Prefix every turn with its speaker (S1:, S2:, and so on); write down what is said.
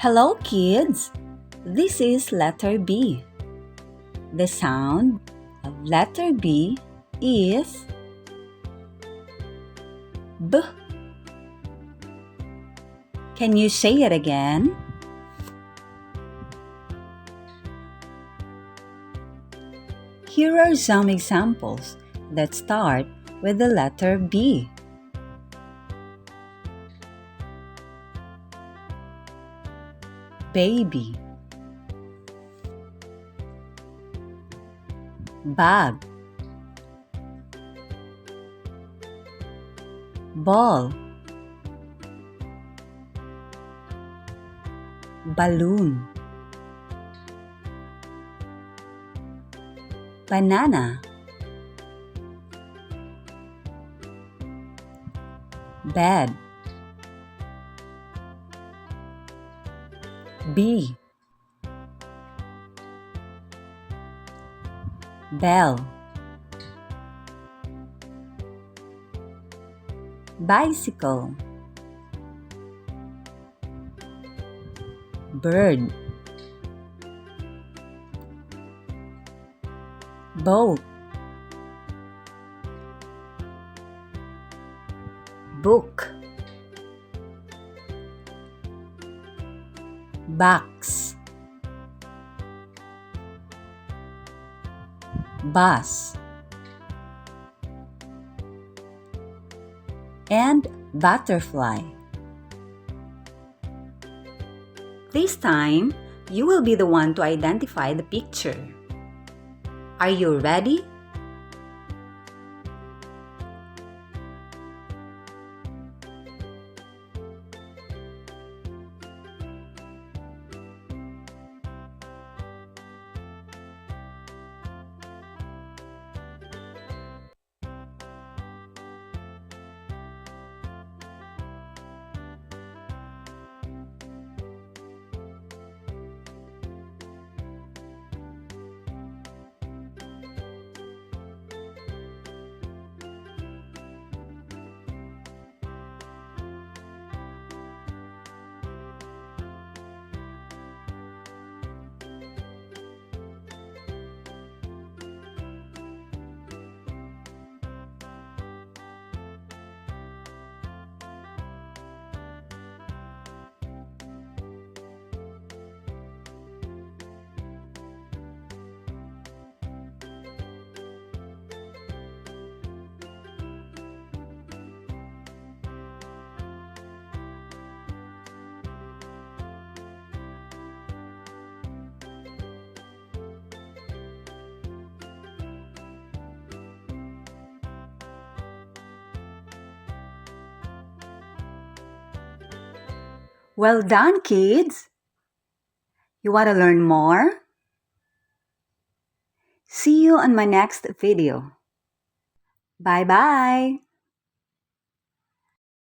S1: Hello kids! This is letter B. The sound of letter B is B. Can you say it again? Here are some examples that start with the letter B. Baby, bag, ball, balloon, banana, bed, bee, bell, bicycle, bird, boat, book, box, bus, and butterfly. This time, you will be the one to identify the picture. Are you ready? Well done, kids! You want to learn more? See you on my next video. Bye-bye!